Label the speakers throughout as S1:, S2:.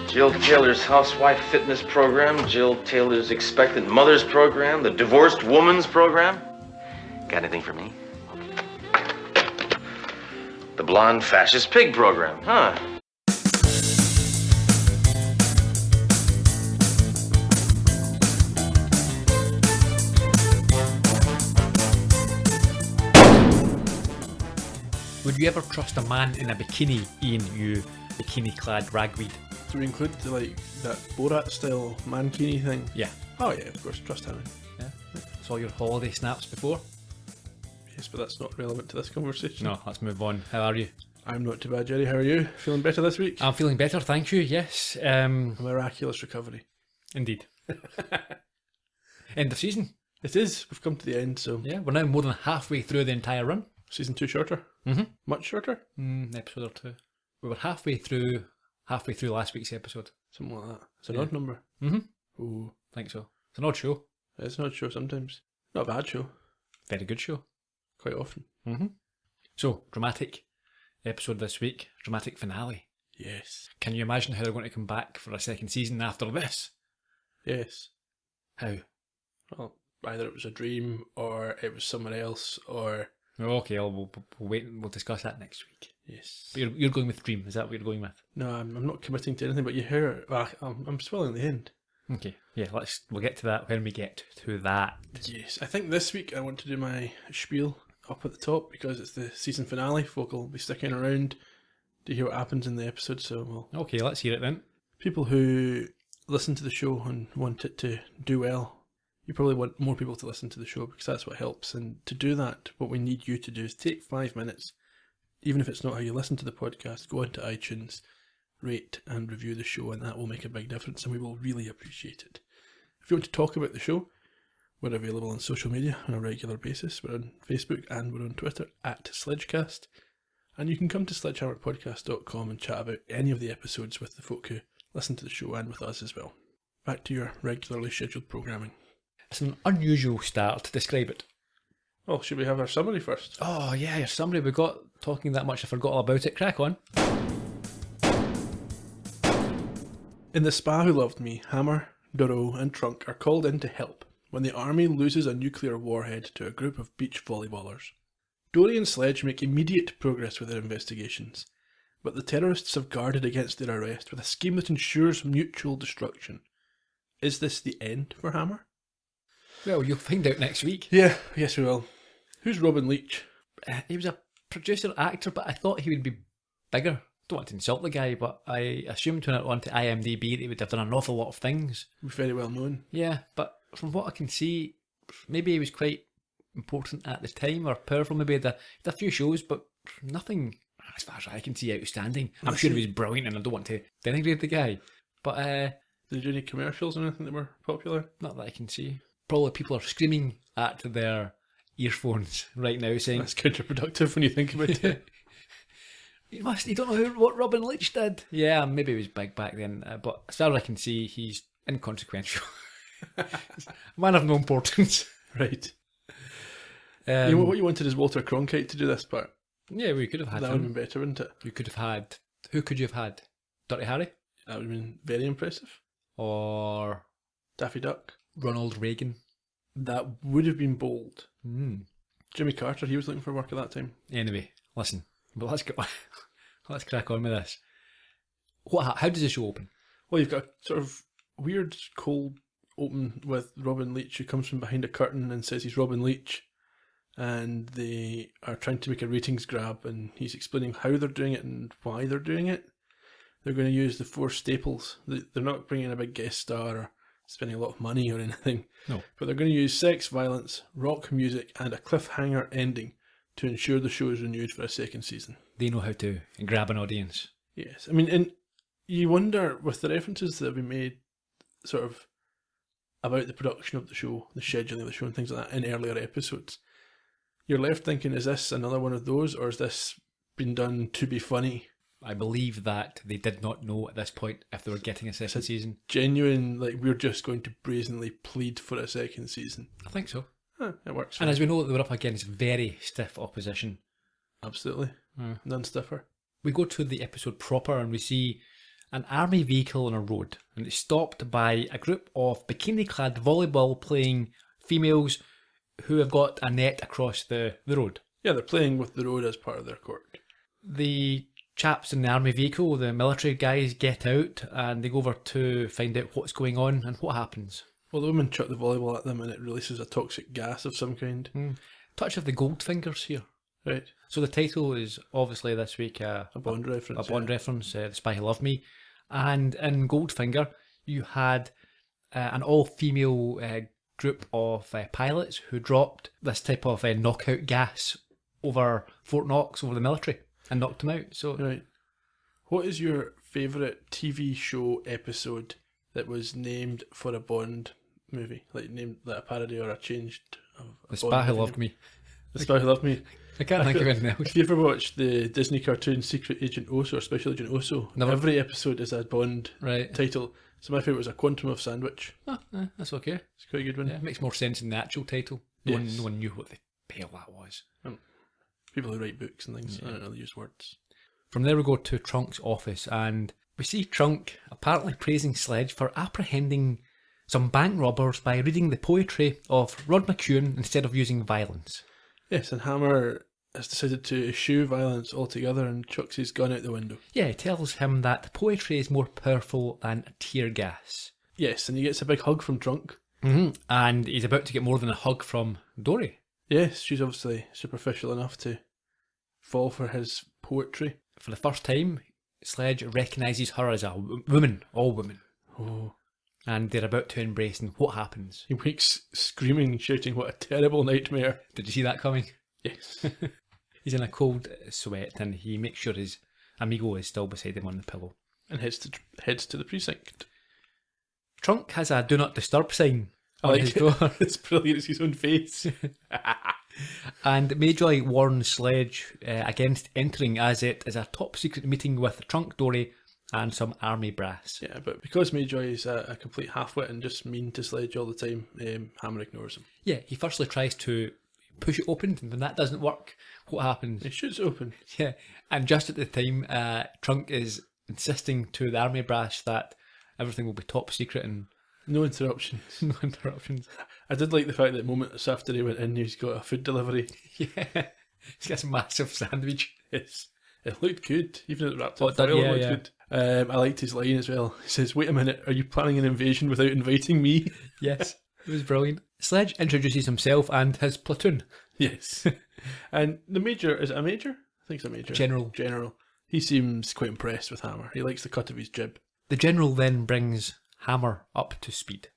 S1: Jill Taylor's housewife fitness program, Jill Taylor's expectant mother's program, the divorced woman's program. Got anything for me? The blonde fascist pig program, huh?
S2: Would you ever trust a man in a bikini, Ian, you bikini-clad ragweed?
S3: Do we include like that Borat style mankini thing?
S2: Yeah.
S3: Oh yeah, of course, trust him.
S2: Yeah. Saw your holiday snaps before?
S3: Yes, but that's not relevant to this conversation.
S2: No, let's move on. How are you?
S3: I'm not too bad, Gerry. How are you? Feeling better this week?
S2: I'm feeling better, thank you, yes.
S3: A miraculous recovery.
S2: Indeed. End of season.
S3: It is. We've come to the end, so...
S2: Yeah, we're now more than halfway through the entire run.
S3: Season 2 shorter?
S2: Mm-hmm.
S3: Much shorter?
S2: Episode or two. We were halfway through last week's episode.
S3: Something like that. It's an odd number.
S2: Mm-hmm.
S3: Ooh.
S2: Think so. It's an odd show.
S3: It's an odd show sometimes. Not a bad show.
S2: Very good show.
S3: Quite often.
S2: Mm-hmm. So, dramatic episode this week. Dramatic finale.
S3: Yes.
S2: Can you imagine how they're going to come back for a second season after this?
S3: Yes.
S2: How?
S3: Well, either it was a dream, or it was someone else, or...
S2: Okay, we'll wait and we'll discuss that next week.
S3: Yes.
S2: But you're going with dream, is that what you're going with?
S3: No, I'm not committing to anything, but you hear... I'm swelling the end.
S2: Okay, yeah, we'll get to that when we get to that.
S3: Yes, I think this week I want to do my spiel up at the top because it's the season finale. Folk will be sticking around to hear what happens in the episode, so we'll...
S2: Okay, let's hear it then.
S3: People who listen to the show and want it to do well, you probably want more people to listen to the show because that's what helps. And to do that, what we need you to do is take 5 minutes, even if it's not how you listen to the podcast, go onto iTunes, rate and review the show, and that will make a big difference and we will really appreciate it. If you want to talk about the show, we're available on social media on a regular basis. We're on Facebook and we're on Twitter at Sledgecast. And you can come to sledgehammerpodcast.com and chat about any of the episodes with the folk who listen to the show and with us as well. Back to your regularly scheduled programming.
S2: It's an unusual start. Describe it.
S3: Well, should we have our summary first?
S2: Oh, yeah, your summary. We got talking that much I forgot all about it. Crack on.
S3: In The Spa Who Loved Me, Hammer, Duro and Trunk are called in to help when the army loses a nuclear warhead to a group of beach volleyballers. Dory and Sledge make immediate progress with their investigations, but the terrorists have guarded against their arrest with a scheme that ensures mutual destruction. Is this the end for Hammer?
S2: Well, you'll find out next week.
S3: Yeah, yes we will. Who's Robin Leach?
S2: He was a producer, actor, but I thought he would be bigger. Don't want to insult the guy, but I assumed when it went to IMDb that he would have done an awful lot of things.
S3: Very well known.
S2: Yeah, but from what I can see, maybe he was quite important at the time or powerful. Maybe he had a few shows, but nothing, as far as I can see, outstanding. I'm sure he was brilliant and I don't want to denigrate the guy. But
S3: did he do any commercials or anything that were popular?
S2: Not that I can see. Probably people are screaming at their earphones right now saying...
S3: That's counterproductive when you think about it.
S2: You don't know what Robin Leach did. Yeah, maybe he was big back then, but as far as I can see, he's inconsequential. Man of no importance.
S3: Right. You know what you wanted is Walter Cronkite to do this part.
S2: Yeah, we could have had
S3: that
S2: him.
S3: Would have been better, wouldn't it?
S2: You could have had... Who could you have had? Dirty Harry?
S3: That would have been very impressive.
S2: Or...
S3: Daffy Duck?
S2: Ronald Reagan?
S3: That would have been bold.
S2: Mm.
S3: Jimmy Carter, he was looking for work at that time.
S2: Anyway, listen. But let's crack on with this. How does the show open?
S3: Well, you've got a sort of weird cold open with Robin Leach who comes from behind a curtain and says he's Robin Leach, and they are trying to make a ratings grab, and he's explaining how they're doing it and why they're doing it. They're going to use the 4 staples. They're not bringing a big guest star or spending a lot of money or anything.
S2: No.
S3: But they're going to use sex, violence, rock music and a cliffhanger ending to ensure the show is renewed for a second season.
S2: They know how to grab an audience.
S3: Yes. I mean, and you wonder, with the references that have been made sort of about the production of the show, the scheduling of the show and things like that in earlier episodes, you're left thinking, is this another one of those, or has this been done to be funny?
S2: I believe that they did not know at this point if they were getting a second season.
S3: Genuine, like, we're just going to brazenly plead for a second season.
S2: I think so.
S3: It works.
S2: And as we know, they were up against very stiff opposition.
S3: Absolutely. None stiffer.
S2: We go to the episode proper and we see an army vehicle on a road, and it's stopped by a group of bikini-clad volleyball-playing females who have got a net across the road.
S3: Yeah, they're playing with the road as part of their court.
S2: The chaps in the army vehicle, the military guys, get out and they go over to find out what's going on and what happens.
S3: Well, the women chuck the volleyball at them and it releases a toxic gas of some kind.
S2: Touch of the gold fingers here.
S3: Right.
S2: So the title is obviously this week
S3: A Bond reference.
S2: A Bond reference, The Spy Who Loved Me. And in Goldfinger, you had an all-female group of pilots who dropped this type of knockout gas over Fort Knox, over the military, and knocked them out. So,
S3: Right. What is your favourite TV show episode that was named for a Bond movie? Like named like a parody or a changed of a
S2: The
S3: Bond
S2: Spy Who
S3: movie?
S2: Loved Me.
S3: The Spy Who Loved Me.
S2: I can't think of anything else.
S3: If you ever watched the Disney cartoon Secret Agent Oso or Special Agent Oso,
S2: Never.
S3: every episode is a Bond
S2: Right.
S3: title. So my favourite was A Quantum of Sandwich.
S2: Oh, that's okay.
S3: It's quite a good one.
S2: Yeah, it makes more sense in the actual title. No
S3: Yes.
S2: one knew what the hell that was.
S3: People who write books and things, I don't really use words.
S2: From there we go to Trunk's office, and we see Trunk apparently praising Sledge for apprehending some bank robbers by reading the poetry of Rod McEwen instead of using violence.
S3: Yes, and Hammer has decided to eschew violence altogether and chucks his gun out the window.
S2: Yeah, he tells him that poetry is more powerful than tear gas.
S3: Yes, and he gets a big hug from Trunk.
S2: And he's about to get more than a hug from Dory.
S3: Yes, she's obviously superficial enough to fall for his poetry.
S2: For the first time, Sledge recognises her as a woman, all women.
S3: Oh.
S2: And they're about to embrace, and what happens?
S3: He wakes screaming, shouting, "What a terrible nightmare."
S2: Did you see that coming?
S3: Yes.
S2: He's in a cold sweat, and he makes sure his amigo is still beside him on the pillow.
S3: And heads to the precinct.
S2: Trunk has a do not disturb sign
S3: I
S2: on
S3: like
S2: his
S3: it.
S2: door.
S3: It's brilliant, it's his own face.
S2: And Mayjoy warns Sledge against entering, as it is a top secret meeting with Trunk, Dory and some army brass.
S3: Yeah, but because Mayjoy is a complete half-wit and just mean to Sledge all the time, Hammer ignores him.
S2: Yeah, he firstly tries to push it open, and when that doesn't work, what happens?
S3: He shoots it open.
S2: Yeah, and just at the time, Trunk is insisting to the army brass that everything will be top secret and
S3: No interruptions.
S2: no interruptions.
S3: I did like the fact that moments after he went in, he's got a food delivery.
S2: Yeah, he's got a massive sandwich.
S3: Yes. It looked good, even though it wrapped
S2: Oh,
S3: in
S2: it did,
S3: foil,
S2: yeah,
S3: it looked
S2: yeah.
S3: good. I liked his line as well. He says, "Wait a minute, are you planning an invasion without inviting me?"
S2: Yes, it was brilliant. Sledge introduces himself and his platoon.
S3: Yes. And the major, is it a major? I think it's a major.
S2: General.
S3: He seems quite impressed with Hammer. He likes the cut of his jib.
S2: The general then brings Hammer up to speed.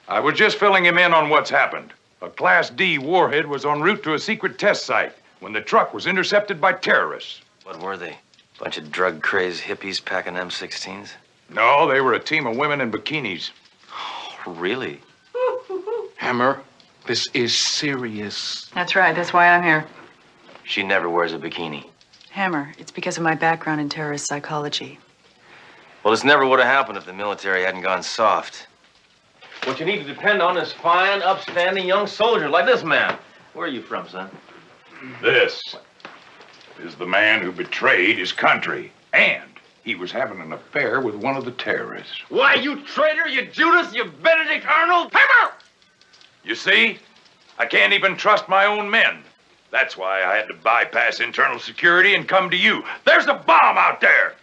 S4: I was just filling him in on what's happened. A Class D warhead was en route to a secret test site when the truck was intercepted by terrorists.
S1: What were they? Bunch of drug-crazed hippies packing M16s?
S4: No, they were a team of women in bikinis.
S1: Really?
S5: Hammer, this is serious.
S6: That's right. That's why I'm here.
S1: She never wears a bikini.
S6: Hammer, it's because of my background in terrorist psychology.
S1: Well, this never would have happened if the military hadn't gone soft. What you need to depend on is fine, upstanding young soldiers like this man. Where are you from, son?
S4: This is the man who betrayed his country, and he was having an affair with one of the terrorists.
S1: Why, you traitor, you Judas, you Benedict Arnold!
S4: Hammer! You see, I can't even trust my own men. That's why I had to bypass internal security and come to you. There's a bomb out there,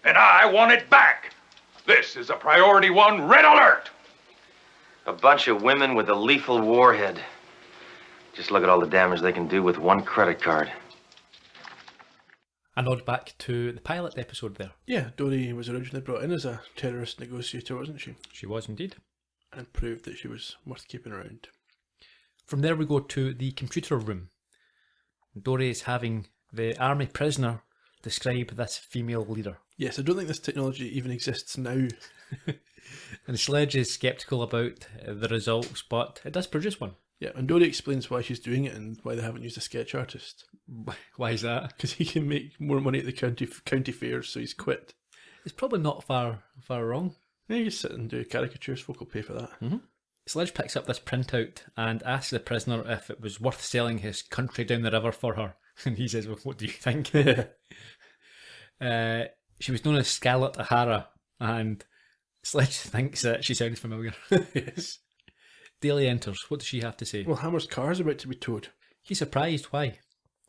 S4: and I want it back. This is a priority 1 red alert.
S1: A bunch of women with a lethal warhead. Just look at all the damage they can do with one credit card.
S2: A nod back to the pilot episode there.
S3: Yeah, Dory was originally brought in as a terrorist negotiator, wasn't she?
S2: She was indeed.
S3: And proved that she was worth keeping around.
S2: From there we go to the computer room. Dory is having the army prisoner describe this female leader.
S3: Yes, I don't think this technology even exists now.
S2: And Sledge is sceptical about the results, but it does produce one.
S3: Yeah, and Dory explains why she's doing it and why they haven't used a sketch artist.
S2: Why is that?
S3: Because he can make more money at the county fairs, so he's quit.
S2: It's probably not far wrong.
S3: Yeah, you just sit and do caricatures, folk will pay for that.
S2: Sledge picks up this printout and asks the prisoner if it was worth selling his country down the river for her. And he says, well, what do you think? She was known as Scarlett O'Hara, and Sledge thinks that she sounds familiar.
S3: Yes.
S2: Daly enters. What does she have to say?
S3: Well, Hammer's car's about to be towed.
S2: He's surprised. Why?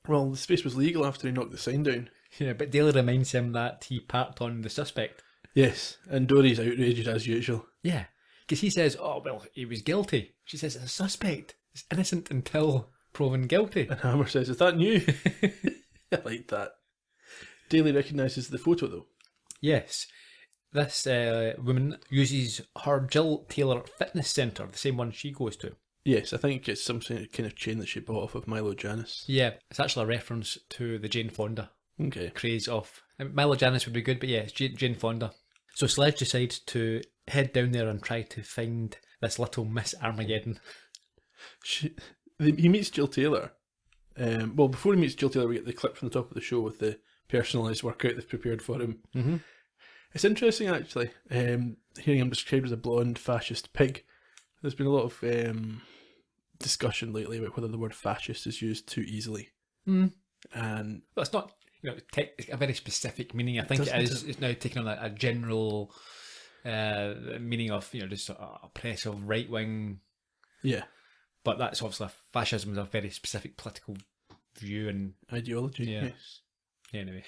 S3: Well, the space was legal after he knocked the sign down.
S2: Yeah, but Daly reminds him that he parked on the suspect.
S3: Yes, and Dory's outraged as usual.
S2: Yeah, because he says, oh, well, he was guilty. She says, a suspect is innocent until proven guilty.
S3: And Hammer says, is that new? I like that. Daly recognises the photo, though.
S2: Yes. This woman uses her Jill Taylor Fitness Centre, the same one she goes to.
S3: Yes, I think it's some kind of chain that she bought off of Milo Janis.
S2: Yeah, it's actually a reference to the Jane Fonda
S3: Okay.
S2: craze of... Milo Janis would be good, but yeah, it's Jane Fonda. So Sledge decides to head down there and try to find this little Miss Armageddon.
S3: He meets Jill Taylor. Well, before he meets Jill Taylor, we get the clip from the top of the show with the personalised workout they've prepared for him.
S2: Mm-hmm.
S3: It's interesting, actually, hearing him described as a blonde fascist pig. There's been a lot of discussion lately about whether the word fascist is used too easily.
S2: Mm.
S3: And
S2: Well, it's not a very specific meaning. I think it is. It's now taken on a general meaning of just a oppressive right wing.
S3: yeah,
S2: But that's obviously fascism is a very specific political view, and
S3: ideology.
S2: Yeah.
S3: Yes.
S2: anyway.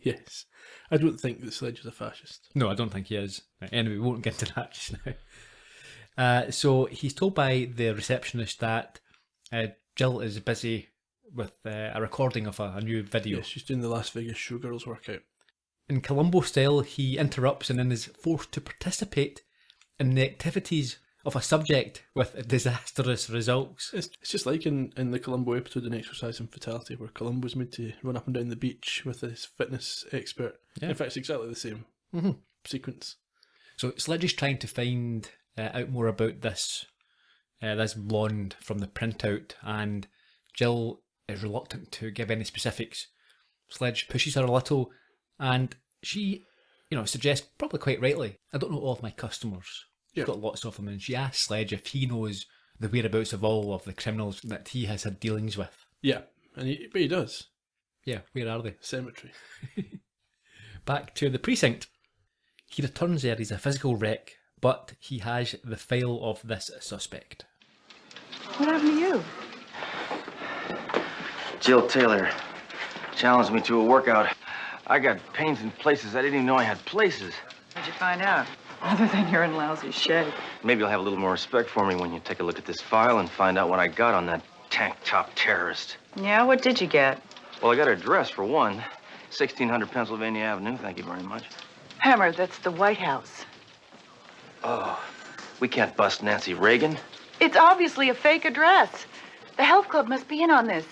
S3: Yes. I don't think that Sledge is a fascist.
S2: No, I don't think he is. Anyway, we won't get to that just now. So he's told by the receptionist that Jill is busy with a recording of a new video.
S3: Yes, she's doing the Las Vegas Showgirls workout.
S2: In Columbo style, he interrupts and then is forced to participate in the activities of a subject with disastrous results.
S3: It's just like in the Columbo episode in Exercise and Fatality, where Columbo's made to run up and down the beach with his fitness expert.
S2: Yeah.
S3: In fact, it's exactly the same sequence.
S2: So Sledge is trying to find out more about this blonde from the printout, and Jill is reluctant to give any specifics. Sledge pushes her a little, and she, suggests, probably quite rightly, I don't know all of my customers. She's got lots of them, and she asks Sledge if he knows the whereabouts of all of the criminals that he has had dealings with.
S3: Yeah, but he does.
S2: Yeah, where are they?
S3: Cemetery.
S2: Back to the precinct. He returns there, he's a physical wreck, but he has the file of this suspect.
S6: What happened to you?
S1: Jill Taylor challenged me to a workout. I got pains in places I didn't even know I had places.
S6: What'd you find out? Other than you're in lousy shape.
S1: Maybe you'll have a little more respect for me when you take a look at this file and find out what I got on that tank-top terrorist.
S6: Yeah, what did you get?
S1: Well, I got her address, for one. 1600 Pennsylvania Avenue, thank you very much.
S6: Hammer, that's the White House.
S1: Oh, we can't bust Nancy Reagan.
S6: It's obviously a fake address. The health club must be in on this.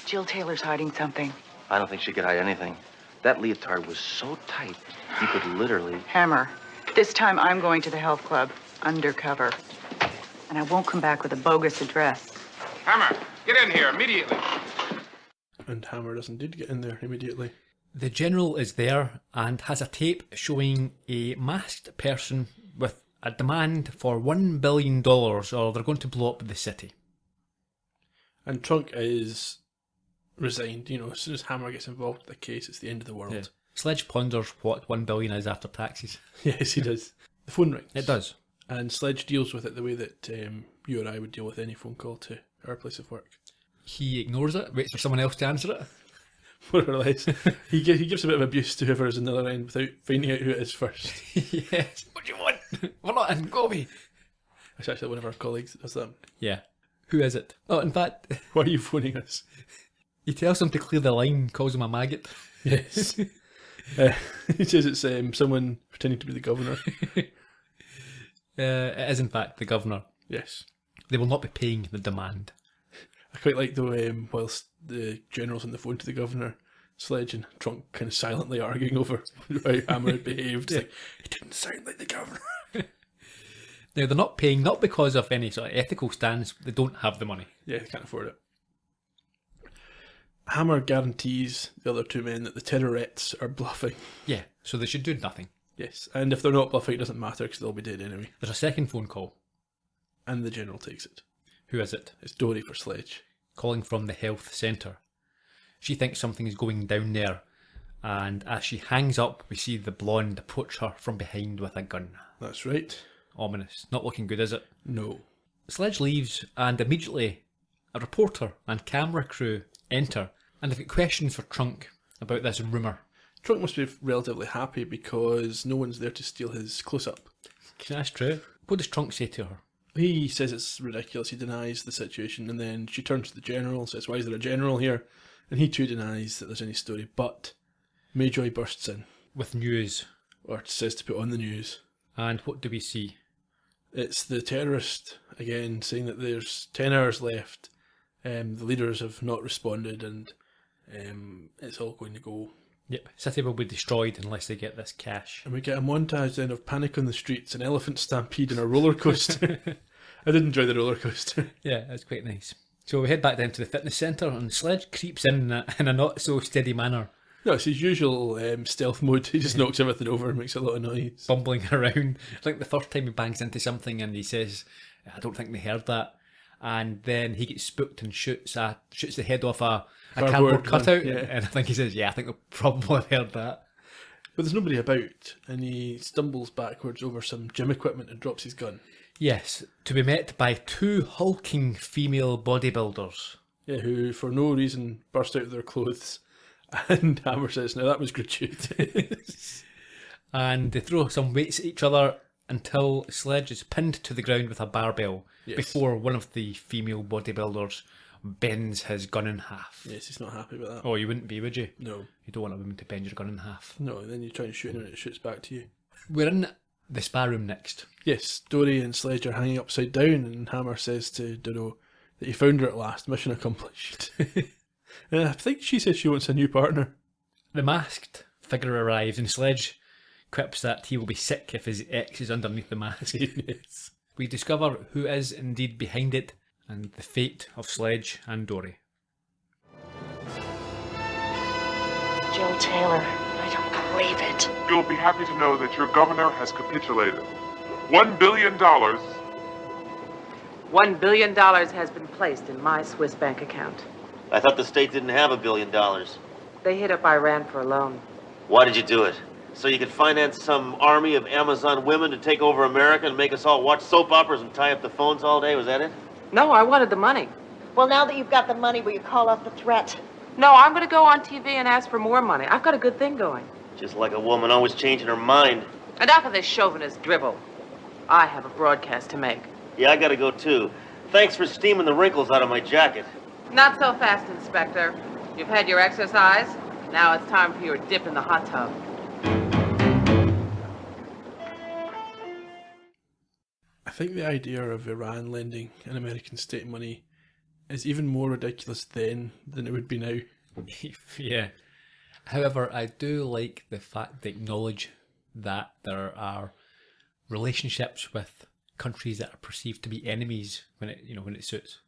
S6: Jill Taylor's hiding something.
S1: I don't think she could hide anything. That leotard was so tight, you could literally...
S6: Hammer, this time I'm going to the health club, undercover. And I won't come back with a bogus address.
S5: Hammer, get in here immediately.
S3: And Hammer does indeed get in there immediately.
S2: The general is there and has a tape showing a masked person with a demand for $1 billion or they're going to blow up the city.
S3: And Trunk is resigned. As soon as Hammer gets involved with the case, it's the end of the world.
S2: Yeah. Sledge ponders what $1 billion is after taxes.
S3: Yes, he does. The phone rings.
S2: It does.
S3: And Sledge deals with it the way that you or I would deal with any phone call to our place of work.
S2: He ignores it, waits for someone else to answer it.
S3: More or less. He gives a bit of abuse to whoever is on the other end without finding out who it is first.
S2: Yes. What do you want? We're not in. Go away.
S3: That's actually one of our colleagues that does that.
S2: Yeah. Who is it? Oh, in fact,
S3: Why are you phoning us?
S2: he tells him to clear the line, calls him a maggot.
S3: Yes. He says it's someone pretending to be the governor.
S2: It is, in fact, the governor.
S3: Yes.
S2: They will not be paying the demand.
S3: I quite like though, whilst the general's on the phone to the governor, Sledge and Trunk kind of silently arguing over how Hammer had behaved. It's like, he didn't sound like the governor.
S2: Now, they're not paying, not because of any sort of ethical stance, they don't have the money.
S3: Yeah, they can't afford it. Hammer guarantees the other two men that the terrorists are bluffing.
S2: Yeah, so they should do nothing.
S3: Yes, and if they're not bluffing, it doesn't matter because they'll be dead anyway.
S2: There's a second phone call.
S3: And the general takes it.
S2: Who is it?
S3: It's Dory for Sledge.
S2: Calling from the health centre. She thinks something is going down there, And as she hangs up, we see the blonde approach her from behind with a gun.
S3: That's right.
S2: Ominous. Not looking good, is it?
S3: No.
S2: Sledge leaves, and immediately a reporter and camera crew enter, and they've got questions for Trunk about this rumour.
S3: Trunk must be relatively happy because no one's there to steal his close-up.
S2: That's true. What does Trunk say to her?
S3: He says it's ridiculous. He denies the situation, and then she turns to the general and says, "Why is there a general here?" And he too denies that there's any story, but Mayjoy bursts in,
S2: With news.
S3: or says to put on the news.
S2: And what do we see?
S3: It's the terrorist, again, saying that there's 10 hours left, the leaders have not responded, and it's all going to go.
S2: Yep, city will be destroyed unless they get this cash.
S3: And we get a montage then of panic on the streets, an elephant stampede, and a roller coaster. I did enjoy the roller coaster.
S2: Yeah, that's quite nice. So we head back down to the fitness centre, and Sledge creeps in a not so steady manner,
S3: No, it's his usual stealth mode. He just knocks everything over and makes a lot of noise.
S2: bumbling around. I think the first time he bangs into something and he says, "I don't think they heard that." And then he gets spooked and shoots the head off a cardboard cutout.
S3: Yeah.
S2: And I think he says, "Yeah, I think they'll probably have heard that."
S3: But there's nobody about, and he stumbles backwards over some gym equipment and drops his gun.
S2: Yes, to be met by two hulking female bodybuilders.
S3: Yeah, who for no reason burst out of their clothes. And Hammer says, "Now that was gratuitous."
S2: And they throw some weights at each other until Sledge is pinned to the ground with a barbell before one of the female bodybuilders bends his gun in half.
S3: Yes, he's not happy about that.
S2: Oh, you wouldn't be, would you?
S3: No.
S2: You don't want a woman to bend your gun in half.
S3: No, and then you try and shoot it and it shoots back to you.
S2: We're in the spa room next.
S3: Yes, Dory and Sledge are hanging upside down, and Hammer says to Dodo that he found her at last, mission accomplished. And I think she says she wants a new partner.
S2: The masked figure arrives and Sledge quips that he will be sick if his ex is underneath the mask.
S3: Yes.
S2: We discover who is indeed behind it and the fate of Sledge and Dory.
S7: Jill Taylor, I don't believe it.
S8: You'll be happy to know that your governor has capitulated. $1 billion.
S9: $1 billion has been placed in my Swiss bank account.
S10: I thought the state didn't have $1 billion.
S9: They hit up Iran for a loan.
S10: Why did you do it? So you could finance some army of Amazon women to take over America and make us all watch soap operas and tie up the phones all day? Was that it?
S9: No, I wanted the money.
S7: Well, now that you've got the money, will you call off the threat?
S9: No, I'm going to go on TV and ask for more money. I've got a good thing going.
S10: Just like a woman always changing her mind.
S9: Enough of this chauvinist dribble. I have a broadcast to make.
S10: Yeah, I gotta go too. Thanks for steaming the wrinkles out of my jacket.
S9: Not so fast, Inspector. You've had your exercise. Now it's time for your dip in the hot tub.
S3: I think the idea of Iran lending an American state money is even more ridiculous then than it would be now.
S2: Yeah. However, I do like the fact they acknowledge that there are relationships with countries that are perceived to be enemies when it suits.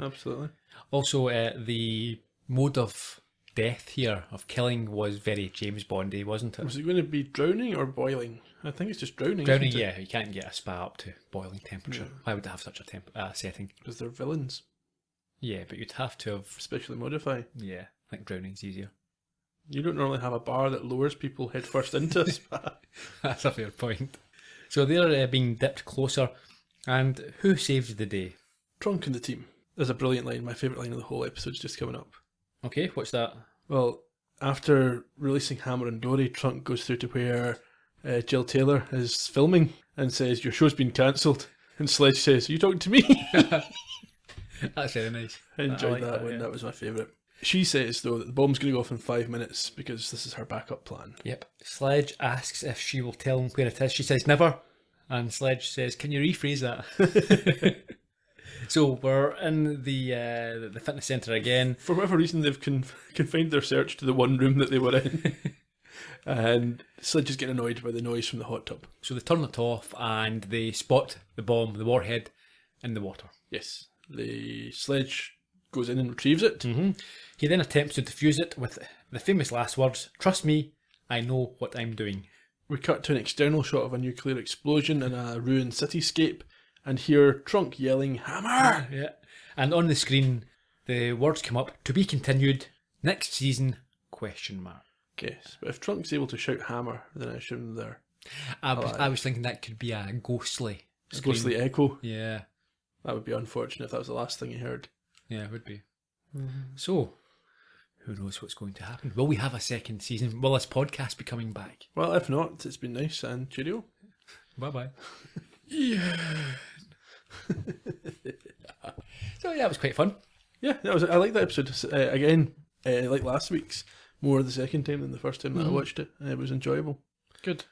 S3: Absolutely.
S2: Also, the mode of death here, of killing, was very James Bondy, wasn't it?
S3: Was it going to be drowning or boiling? I think it's just drowning.
S2: Drowning,
S3: isn't it?
S2: yeah. You can't get a spa up to boiling temperature.
S3: No.
S2: Why would they have such a setting?
S3: Because they're villains,
S2: Yeah, but you'd have to have...
S3: specially modified.
S2: Yeah, I think drowning's easier.
S3: You don't normally have a bar that lowers people headfirst into a spa.
S2: That's a fair point. So they're being dipped closer, and who saves the day?
S3: Trunk and the team. There's a brilliant line. My favourite line of the whole episode's just coming up.
S2: Okay, what's that?
S3: Well, after releasing Hammer and Dory, Trunk goes through to where Jill Taylor is filming and says, "Your show's been cancelled." And Sledge says, "Are you talking to me?"
S2: That's very nice.
S3: I enjoyed
S2: like
S3: that one.
S2: yeah.
S3: That was my favourite. She says, though, that the bomb's going to go off in 5 minutes because this is her backup plan.
S2: Yep. Sledge asks if she will tell him where it is. She says never. And Sledge says, "Can you rephrase that?" So we're in the fitness centre again.
S3: For whatever reason, they've confined their search to the one room that they were in. And Sledge is getting annoyed by the noise from the hot tub.
S2: So they turn it off and they spot the bomb, the warhead, in the water.
S3: Yes. The Sledge goes in and retrieves it.
S2: Mm-hmm. He then attempts to defuse it with the famous last words, "Trust me, I know what I'm doing."
S3: We cut to an external shot of a nuclear explosion in a ruined cityscape and hear Trunk yelling, "Hammer!"
S2: Yeah. And on the screen, the words come up, "To be continued, next season, question mark."
S3: guess. But if Trunk's able to shout hammer, then I assume they're
S2: I was thinking that could be a ghostly
S3: a ghostly echo.
S2: Yeah.
S3: That would be unfortunate if that was the last thing you heard.
S2: Yeah, it would be. So, who knows what's going to happen? Will we have a second season? Will this podcast be coming back?
S3: Well, if not, it's been nice and cheerio.
S2: Bye-bye. Yeah. So, yeah, it was quite fun.
S3: Yeah, I like that episode. Again, like last week's, more the second time than the first time that I watched it. It was enjoyable.
S2: Good.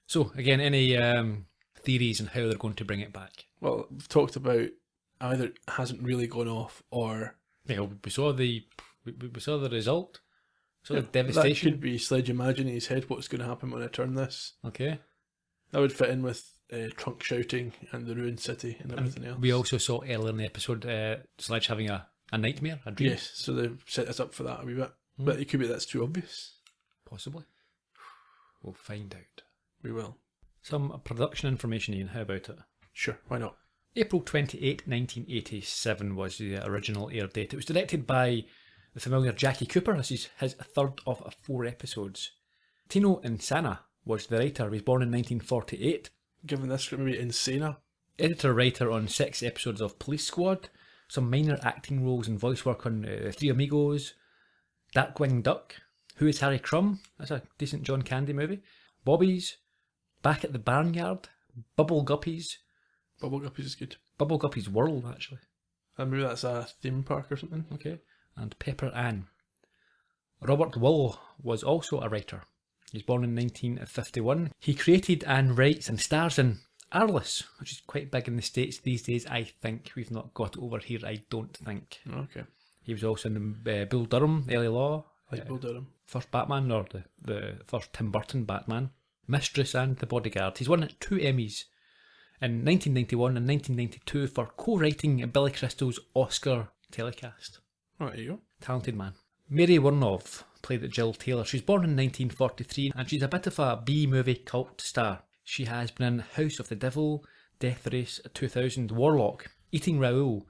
S2: So, again, any theories on how they're going to bring it back?
S3: Well, we've talked about either it hasn't really gone off or...
S2: Yeah, we saw the result. So the devastation.
S3: That could be Sledge imagining in his head what's going to happen when I turn this.
S2: Okay.
S3: That would fit in with Trunk shouting and the ruined city and everything else.
S2: We also saw earlier in the episode Sledge having a nightmare, a dream.
S3: Yes, so they've set us up for that a wee bit. But it could be that's too obvious.
S2: Possibly. We'll find out.
S3: We will.
S2: Some production information, Ian. How about it?
S3: Sure, why not?
S2: April 28, 1987 was the original air date. It was directed by the familiar Jackie Cooper. This is his third of 4 episodes. Tino Insana was the writer. He was born in 1948.
S3: Given this script, maybe Insana.
S2: Editor-writer on 6 episodes of Police Squad. Some minor acting roles and voice work on Three Amigos, Darkwing Duck, Who is Harry Crumb? That's a decent John Candy movie. Bobbies, Back at the Barnyard, Bubble Guppies.
S3: Bubble Guppies is good.
S2: Bubble Guppies World, actually.
S3: Maybe that's a theme park or something.
S2: Okay. And Pepper Ann. Robert Wull was also a writer. He was born in 1951. He created and writes and stars in Arliss, which is quite big in the States these days, I think. We've not got it over here, I don't think.
S3: Okay.
S2: He was also in Bull Durham, LA Law.
S3: Like Bull Durham.
S2: First Batman, or the first Tim Burton Batman. Mistress and The Bodyguard. He's won 2 Emmys in 1991 and 1992 for co-writing Billy Crystal's Oscar telecast.
S3: Oh, there you go.
S2: Talented man. Mary Warnov played Jill Taylor. She's born in 1943 and she's a bit of a B-movie cult star. She has been in House of the Devil, Death Race 2000, Warlock, Eating Raoul,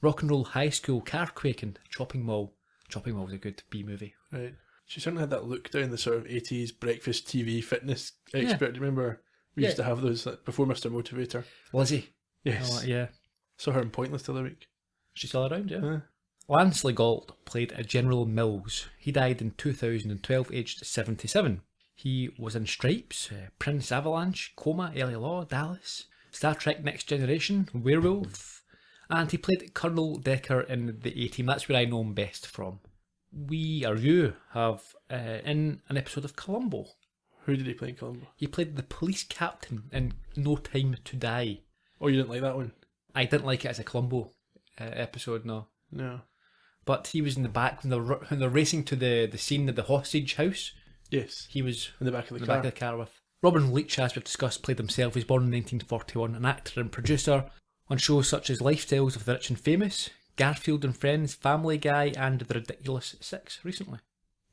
S2: Rock and Roll High School, Carquake and Chopping Mall. Chopping Mall was a good B-movie.
S3: Right. She certainly had that look down the sort of 80s breakfast TV fitness expert. Do you remember we used to have those before Mr. Motivator?
S2: Lizzie.
S3: Yes.
S2: Oh, yeah.
S3: Saw her in Pointless the other week.
S2: She's still around, yeah. Lance Legault played General Mills. He died in 2012, aged 77. He was in Stripes, Prince Avalanche, Coma, LA Law, Dallas, Star Trek Next Generation, Werewolf, and he played Colonel Decker in the A-Team. That's where I know him best from. You have in an episode of Columbo.
S3: Who did he play in Columbo?
S2: He played the police captain in No Time to Die.
S3: Oh, you didn't like that one?
S2: I didn't like it as a Columbo episode, no.
S3: No.
S2: But he was in the back when they're racing to the scene at the hostage house.
S3: Yes.
S2: He was
S3: in the back of the
S2: in
S3: car.
S2: The back of the car with. Robin Leach, as we've discussed, played himself. He was born in 1941, an actor and producer on shows such as Lifestyles of the Rich and Famous, Garfield and Friends, Family Guy, and The Ridiculous Six recently.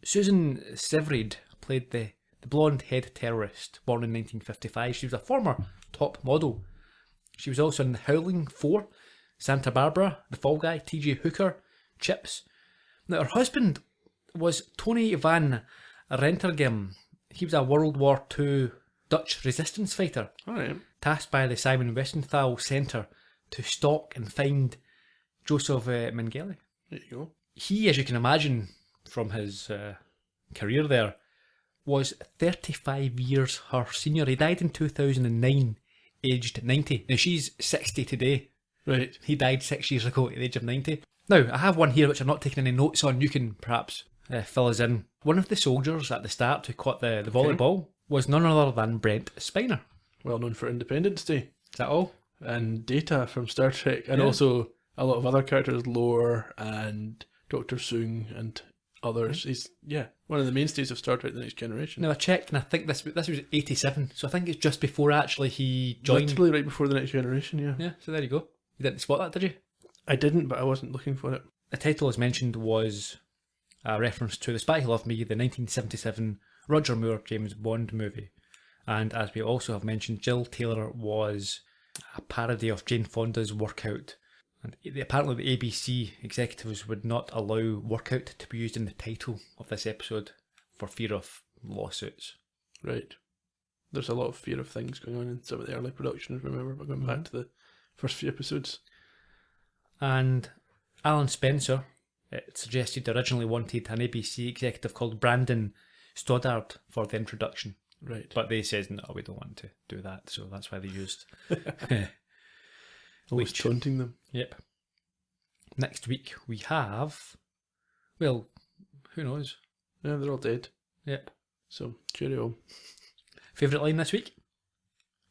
S2: Susan Severid played the blonde head terrorist, born in 1955. She was a former top model. She was also in The Howling 4, Santa Barbara, The Fall Guy, T.J. Hooker, Chips. Now, her husband was Tony van Rentergem. He was a World War II Dutch resistance fighter, tasked by the Simon Wiesenthal Centre to stalk and find Joseph Mengele.
S3: There you go.
S2: He, as you can imagine from his career there, was 35 years her senior. He died in 2009, aged 90. Now, she's 60 today.
S3: Right.
S2: He died 6 years ago at the age of 90. Now, I have one here which I'm not taking any notes on. You can perhaps fill us in. One of the soldiers at the start who caught the volleyball was none other than Brent Spiner.
S3: Well known for Independence Day.
S2: Is that all?
S3: And Data from Star Trek. And also a lot of other characters, Lore and Dr. Soong and others. He's, one of the mainstays of Star Trek The Next Generation.
S2: Now, I checked and I think this was 87. So I think it's just before actually he joined.
S3: Literally right before The Next Generation, yeah.
S2: Yeah, so there you go. You didn't spot that, did you?
S3: I didn't, but I wasn't looking for it.
S2: The title, as mentioned, was a reference to The Spy Who Loved Me, the 1977 Roger Moore James Bond movie. And as we also have mentioned, Jill Taylor was a parody of Jane Fonda's Workout. And apparently the ABC executives would not allow Workout to be used in the title of this episode for fear of lawsuits.
S3: Right. There's a lot of fear of things going on in some of the early productions, remember, but going back to the first few episodes.
S2: And Alan Spencer suggested originally wanted an ABC executive called Brandon Stoddard for the introduction.
S3: Right.
S2: But they said, no, we don't want to do that, so that's why they used
S3: Always
S2: Leach.
S3: taunting them.
S2: Yep. Next week we have, well, who knows?
S3: Yeah, they're all dead.
S2: Yep.
S3: So, cheerio.
S2: Favourite line this week?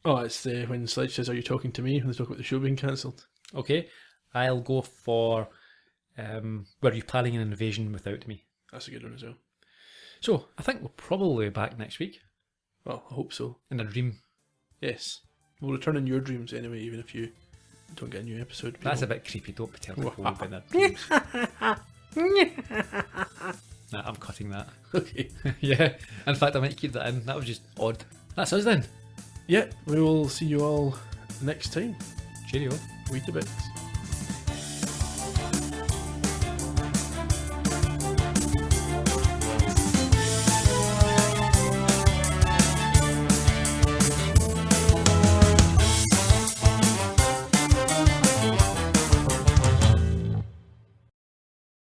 S3: Oh, it's when Sledge says, "Are you talking to me?" when they talk about the show being cancelled.
S2: Okay. I'll go for, were you planning an invasion without me?
S3: That's a good one as well.
S2: So, I think we'll probably be back next week.
S3: Well, I hope so.
S2: In a dream.
S3: Yes. We'll return in your dreams anyway, even if you don't get a new episode. People.
S2: That's a bit creepy. Don't be telling people about their dreams. Nah, I'm cutting that.
S3: Okay.
S2: Yeah. In fact, I might keep that in. That was just odd. That's us then.
S3: Yeah, we will see you all next time.
S2: Cheerio.
S3: Weetabix.